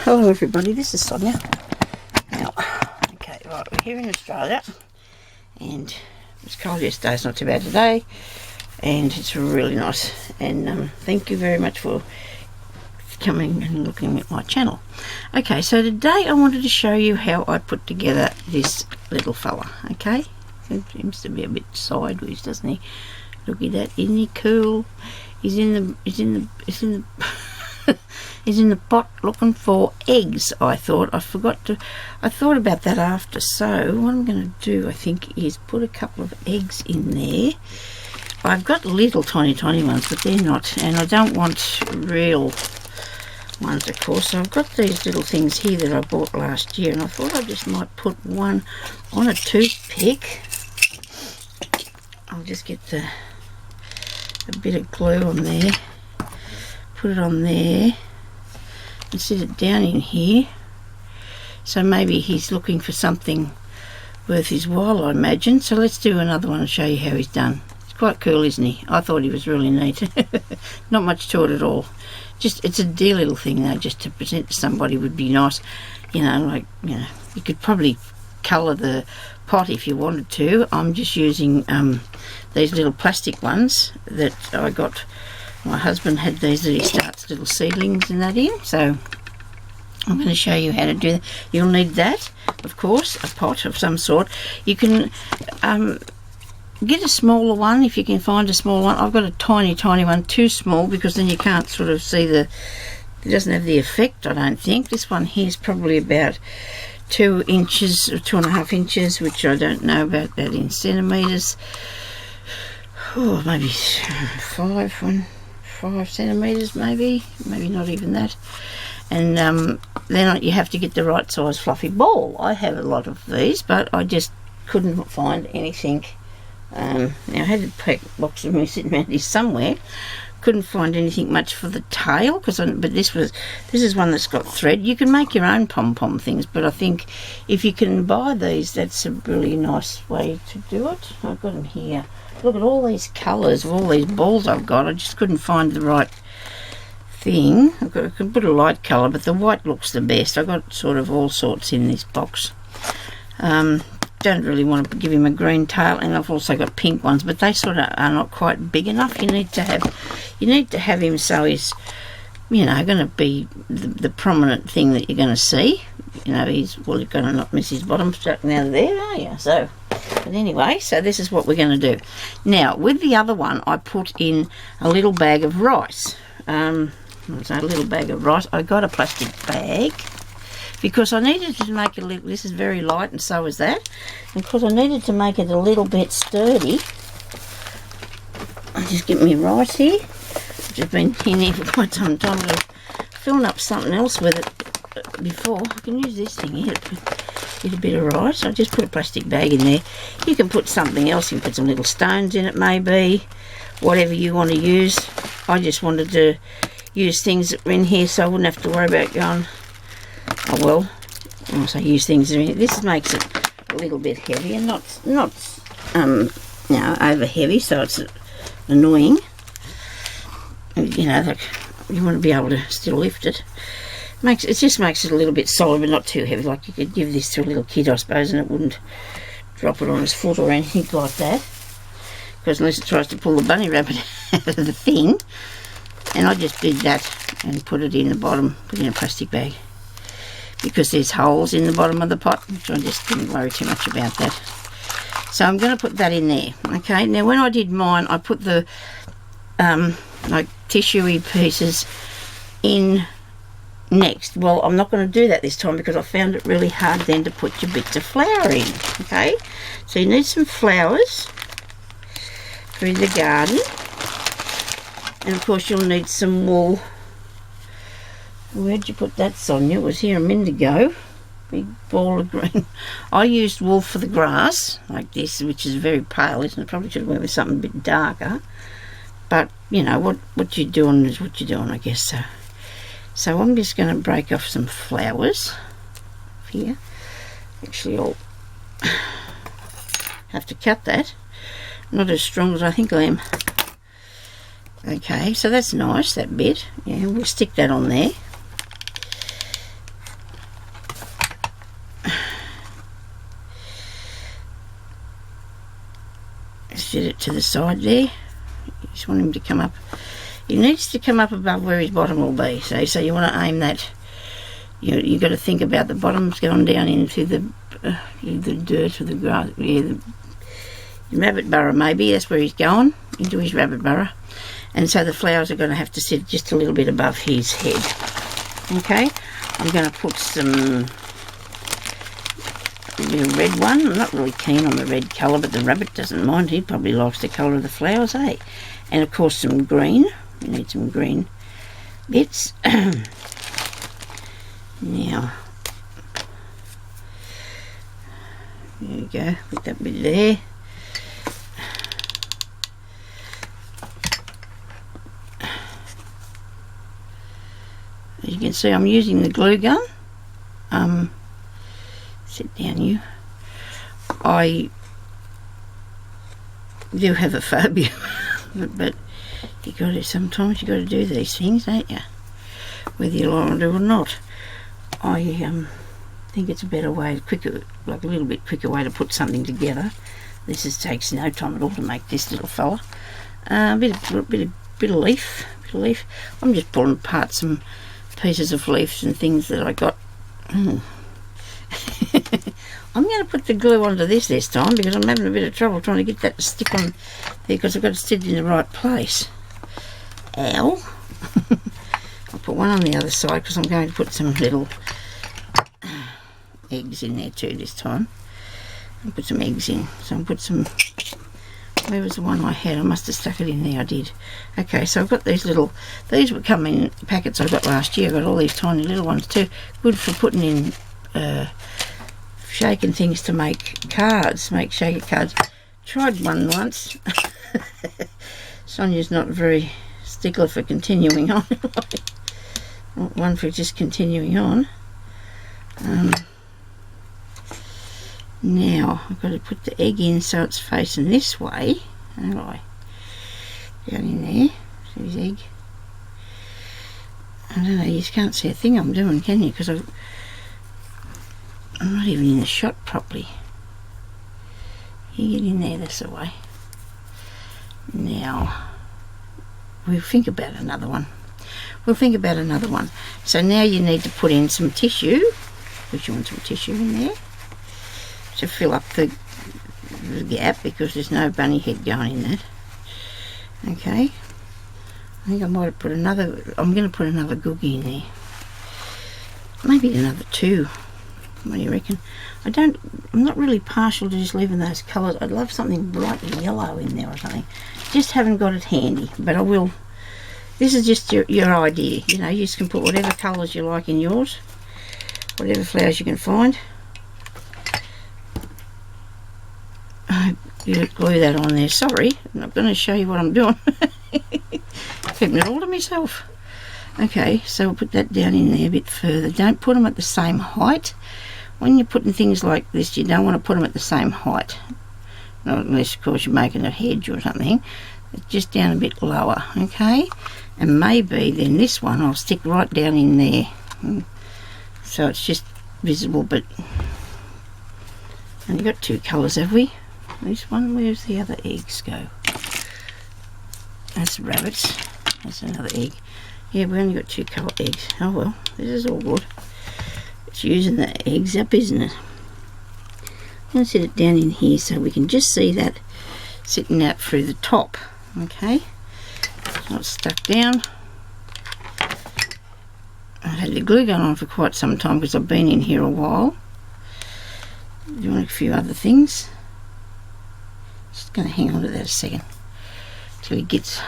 Hello everybody, this is Sonia. Now, okay, right, we're here in Australia and it was cold yesterday, it's not too bad today, and it's really nice, and thank you very much for coming and looking at my channel. Okay, so today I wanted to show you how I put together this little fella. Okay, he seems to be a bit sideways, doesn't he? Look at that, isn't he cool? He's in the he's in the pot looking for eggs. I thought about that after. So what I'm going to do, I think, is put a couple of eggs in there. I've got little tiny ones, but they're not, and I don't want real ones, of course. So I've got these little things here that I bought last year, and I thought I just might put one on a toothpick. I'll just get a bit of glue on there, put it on there and sit it down in here. So maybe he's looking for something worth his while, I imagine. So let's do another one and show you how he's done. It's quite cool, isn't he? I thought he was really neat. Not much to it at all. Just, it's a dear little thing though, just to present to somebody would be nice. You know, you could probably colour the pot if you wanted to. I'm just using these little plastic ones that I got. My husband had these that he starts little seedlings and that in, so I'm going to show you how to do that. You'll need that, of course, a pot of some sort. You can get a smaller one if you can find a small one. I've got a tiny one, too small, because then you can't sort of see it doesn't have the effect, I don't think. This one here is probably about 2 inches or 2.5 inches, which I don't know about that in centimetres. Oh, maybe 5 centimetres, maybe not even that. And then you have to get the right size fluffy ball. I have a lot of these, but I just couldn't find anything. Now I had a pack box of me sitting around here somewhere. Couldn't find anything much for the tail, but this is one that's got thread. You can make your own pom-pom things, but I think if you can buy these, that's a really nice way to do it. I've got them here. Look at all these colours of all these balls I've got. I just couldn't find the right thing. I could put a light colour, but the white looks the best. I've got sort of all sorts in this box. Don't really want to give him a green tail, and I've also got pink ones, but they sort of are not quite big enough. You need to have him so he's, you know, going to be the prominent thing that you're going to see. You know, you're going to not miss his bottom stuck out of there, are you? So, but anyway, so this is what we're going to do. Now, with the other one, I put in a little bag of rice. I got a plastic bag, because I needed to make it a little, this is very light and so is that, and because I needed to make it a little bit sturdy, I just get me rice here, which has been in here for quite some time. I'm filling up something else with it before. I can use this thing here to get a bit of rice. I just put a plastic bag in there. You can put something else, you can put some little stones in it maybe, whatever you want to use. I just wanted to use things that were in here so I wouldn't have to worry about going, oh well, once I use things in here. This makes it a little bit heavy and not you know, over heavy, so it's annoying. You know, like, you want to be able to still lift it. It just makes it a little bit solid, but not too heavy. Like, you could give this to a little kid, I suppose, and it wouldn't drop it on his foot or anything like that. Because unless it tries to pull the bunny rabbit out of the thing. And I just did that and put it in the bottom, put it in a plastic bag, because there's holes in the bottom of the pot, which I just didn't worry too much about that. So I'm going to put that in there. Okay, now when I did mine, I put the like tissue-y pieces in next. Well, I'm not going to do that this time, because I found it really hard then to put your bits of flour in. Okay, so you need some flowers through the garden, and of course you'll need some wool. Where'd you put that, Sonia? It was here a minute ago. Big ball of green. I used wool for the grass, like this, which is very pale, isn't it? Probably should have went with something a bit darker. But, you know, what you're doing is what you're doing, I guess. So I'm just going to break off some flowers here. Actually, I'll have to cut that. Not as strong as I think I am. Okay, so that's nice, that bit. Yeah, we'll stick that on there. set it to the side there. You just want him to come up. He needs to come up above where his bottom will be. So you want to aim that. You've got to think about the bottom's going down into the dirt or the grass. Yeah, the rabbit burrow maybe. That's where he's going, into his rabbit burrow. And so the flowers are going to have to sit just a little bit above his head. Okay, I'm going to put a bit of red one. I'm not really keen on the red colour, but the rabbit doesn't mind. He probably likes the colour of the flowers, eh? And of course some green. We need some green bits. Now, there we go, put that bit there. As you can see, I'm using the glue gun. Sit down, you. I do have a phobia, but sometimes you got to do these things, don't you? Whether you like to or not. I think it's a better way, like a little bit quicker way to put something together. This takes no time at all to make this little fella. A bit of leaf. I'm just pulling apart some pieces of leaves and things that I got. I'm going to put the glue onto this time because I'm having a bit of trouble trying to get that to stick on there because I've got to stick it in the right place. Ow. I'll put one on the other side because I'm going to put some little eggs in there too this time. I'll put some eggs in. So I'll put some... Where was the one I had? I must have stuck it in there. I did. Okay, so I've got these little... These would come in packets I got last year. I got all these tiny little ones too. Good for putting in... shaking things to make cards. Make shaker cards. Tried one once. Sonia's not very stickler for continuing on. Not one for just continuing on. Now I've got to put the egg in so it's facing this way. How do I? Down in there. See his egg? I don't know, you just can't see a thing I'm doing, can you? Because I'm not even in the shot properly. You get in there this way. Now we'll think about another one. So now you need to put in some tissue. Because you want some tissue in there to fill up the gap because there's no bunny head going in that. Okay. I think I might have put another... I'm going to put another googie in there. Maybe another two. What do you reckon? I'm not really partial to just leaving those colours. I'd love something bright yellow in there or something. Just haven't got it handy, but I will. This is just your idea. You know, you just can put whatever colours you like in yours. Whatever flowers you can find. You glue that on there. Sorry, I'm not going to show you what I'm doing. Keeping it all to myself. Okay, so we'll put that down in there a bit further. Don't put them at the same height. When you're putting things like this, you don't want to put them at the same height. Not unless, of course, you're making a hedge or something. It's just down a bit lower, okay? And maybe then this one I'll stick right down in there. So it's just visible, but... And we've got two colours, have we? This one, where's the other eggs go? That's rabbits. That's another egg. Yeah, we only got two colour eggs. Oh well, this is all good. It's using the eggs up, isn't it? I'm going to set it down in here so we can just see that sitting out through the top. Okay, it's not stuck down. I've had the glue gun on for quite some time because I've been in here a while doing a few other things. Just going to hang on to that a second till he gets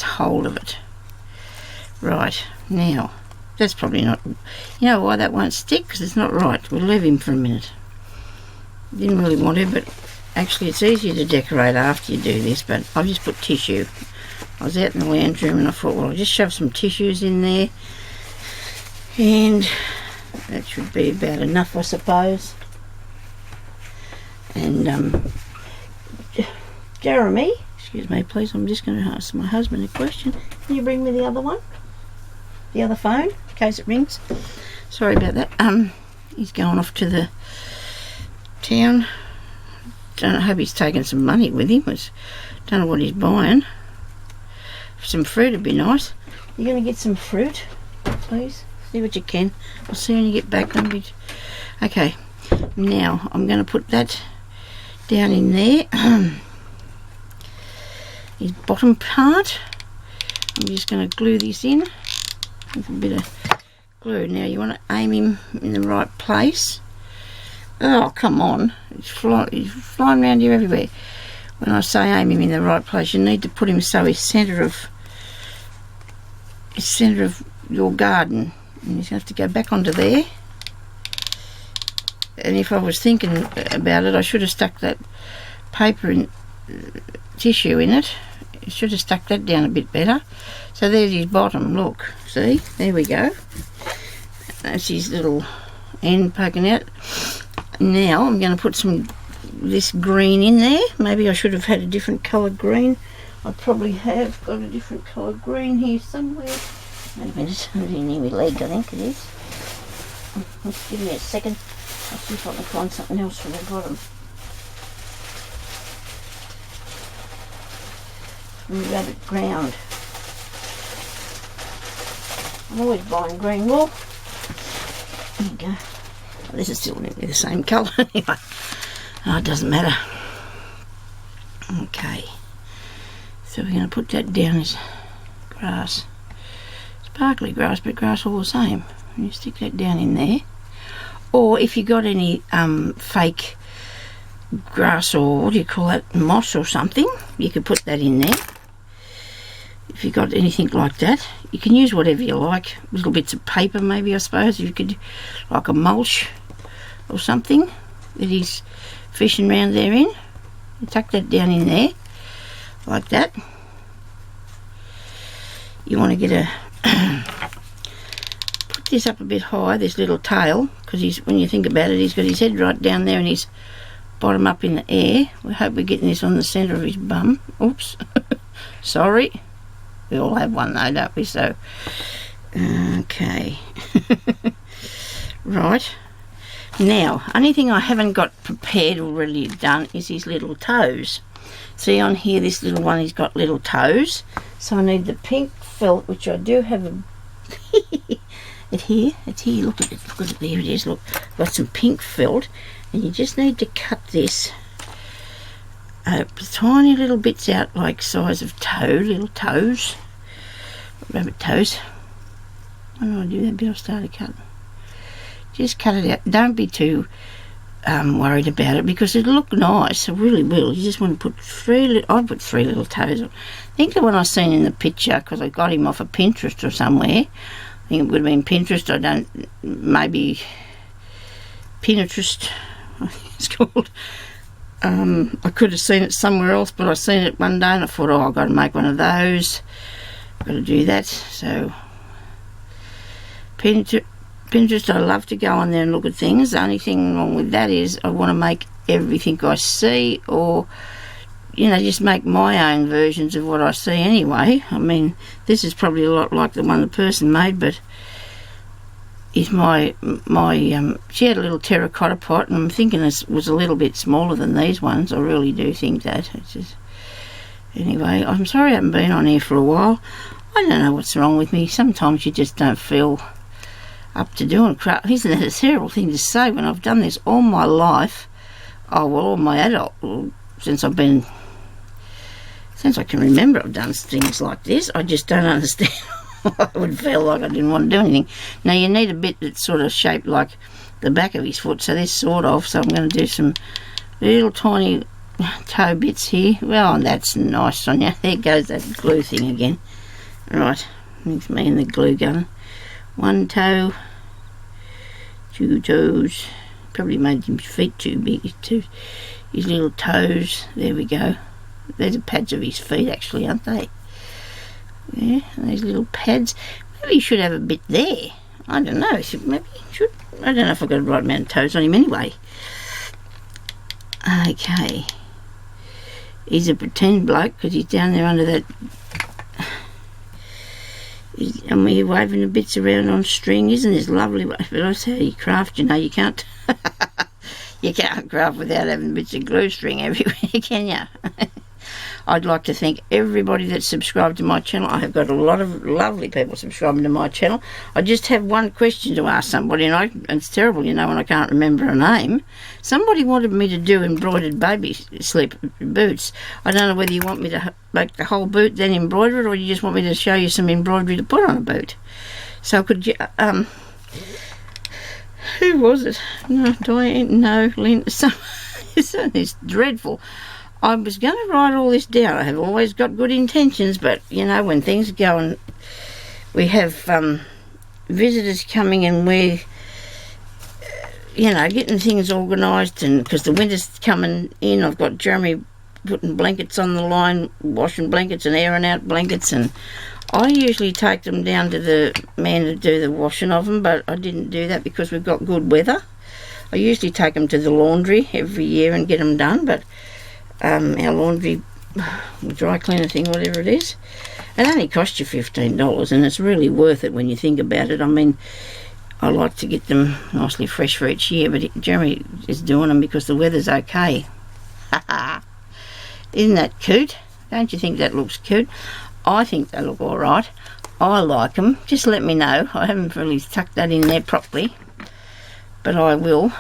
hold of it. Right, now that's probably not... You know why that won't stick? Because it's not right. We'll leave him for a minute. Didn't really want to, but actually it's easier to decorate after you do this, but I've just put tissue. I was out in the lounge room and I thought, well, I'll just shove some tissues in there and that should be about enough, I suppose. And Jeremy, excuse me please, I'm just going to ask my husband a question. Can you bring me the other one? The other phone, in case it rings. Sorry about that. He's going off to the town I hope he's taking some money with him. Don't know what he's buying. Some fruit would be nice. You're going to get some fruit, please? See what you can. I'll see when you get back. Okay, now I'm going to put that down in there. His bottom part. I'm just going to glue this in with a bit of glue. Now you want to aim him in the right place. Oh, come on. He's flying around here everywhere. When I say aim him in the right place, you need to put him so he's centre of your garden. And he's going to have to go back onto there. And if I was thinking about it, I should have stuck that paper in tissue in it. I should have stuck that down a bit better. So there's his bottom, look. See? There we go. That's his little end poking out. Now I'm going to put this green in there. Maybe I should have had a different coloured green. I probably have got a different coloured green here somewhere. Wait a minute, it's near my leg, I think it is. Just give me a second. I'll see if I can find something else for the bottom. Rabbit ground. I'm always buying green wool. There you go. Oh, this is still nearly the same colour anyway. Oh, it doesn't matter. Okay. So we're going to put that down as grass. Sparkly grass, but grass all the same. And you stick that down in there. Or if you got any fake grass, or what do you call that, moss or something, you could put that in there. If you got anything like that, you can use whatever you like. Little bits of paper maybe, I suppose. You could, like a mulch or something that he's fishing around there in. You tuck that down in there like that. You want to get a put this up a bit high, this little tail, because when you think about it, he's got his head right down there and his bottom up in the air. We hope we're getting this on the centre of his bum. Oops. Sorry. We all have one though, don't we? So, okay. Right. Now, only thing I haven't got prepared or really done is his little toes. See on here, this little one, he's got little toes. So I need the pink felt, which I do have it's here, look at it, there it is, look. I've got some pink felt, and you just need to cut this tiny little bits out like size of little toes, rabbit toes. When do I do that bit? I'll start to cut. Just cut it out. Don't be too worried about it, because it'll look nice. It really will. You just want to put I'd put 3 little toes on. I think the one I seen in the picture, because I got him off of Pinterest or somewhere. I think it would have been Pinterest. Maybe Pinterest, I think it's called. I could have seen it somewhere else, but I seen it one day and I thought, oh, I've got to make one of those. I've got to do that. So Pinterest, I love to go on there and look at things. The only thing wrong with that is I want to make everything I see, or just make my own versions of what I see anyway. I mean, this is probably a lot like the one the person made, but is she had a little terracotta pot, and I'm thinking this was a little bit smaller than these ones. I really do think that. It's just, anyway, I'm sorry I haven't been on here for a while. I don't know what's wrong with me. Sometimes you just don't feel up to doing crap. Isn't that a terrible thing to say when I've done this all my life? Oh, well, all my adult, since I can remember, I've done things like this. I just don't understand. I would feel like I didn't want to do anything. Now you need a bit that's sort of shaped like the back of his foot, so this sort of, so I'm going to do some little tiny toe bits here. Well, that's nice, Sonya. There goes that glue thing again. Right, it's me and the glue gun. 1 toe, 2 toes. Probably made his feet too big. His little toes. There we go. They're the pads of his feet, actually, aren't they? Yeah, those little pads. Maybe you should have a bit there. I don't know. Maybe you should. I don't know if I've got the right amount of toes on him anyway. Okay. He's a pretend bloke because he's down there under that. And we're waving the bits around on string. Isn't this lovely? But I say you craft, you can't. You can't craft without having bits of glue string everywhere, can you? I'd like to thank everybody that's subscribed to my channel. I have got a lot of lovely people subscribing to my channel. I just have one question to ask somebody, and it's terrible, when I can't remember a name. Somebody wanted me to do embroidered baby slip boots. I don't know whether you want me to make the whole boot then embroider it, or you just want me to show you some embroidery to put on a boot. So could you, who was it? No, Diane, no, Lynn, it's dreadful. I was going to write all this down. I have always got good intentions, but, when things go and we have visitors coming and we're, getting things organised, and because the winter's coming in, I've got Jeremy putting blankets on the line, washing blankets and airing out blankets, and I usually take them down to the man to do the washing of them, but I didn't do that because we've got good weather. I usually take them to the laundry every year and get them done, but our laundry dry cleaner thing, whatever it is, it only costs you $15, and it's really worth it when you think about it. I mean, I like to get them nicely fresh for each year, but Jeremy is doing them because the weather's okay. Isn't that cute? Don't you think that looks cute? I think they look alright. I like them. Just let me know. I haven't really tucked that in there properly, but I will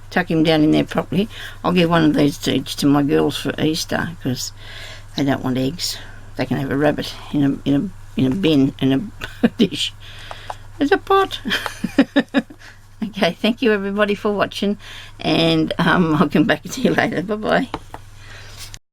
tuck him down in there properly. I'll give one of these each to my girls for Easter because they don't want eggs. They can have a rabbit in a bin, in a dish. There's a pot. Okay, thank you everybody for watching, and I'll come back to you later. Bye bye.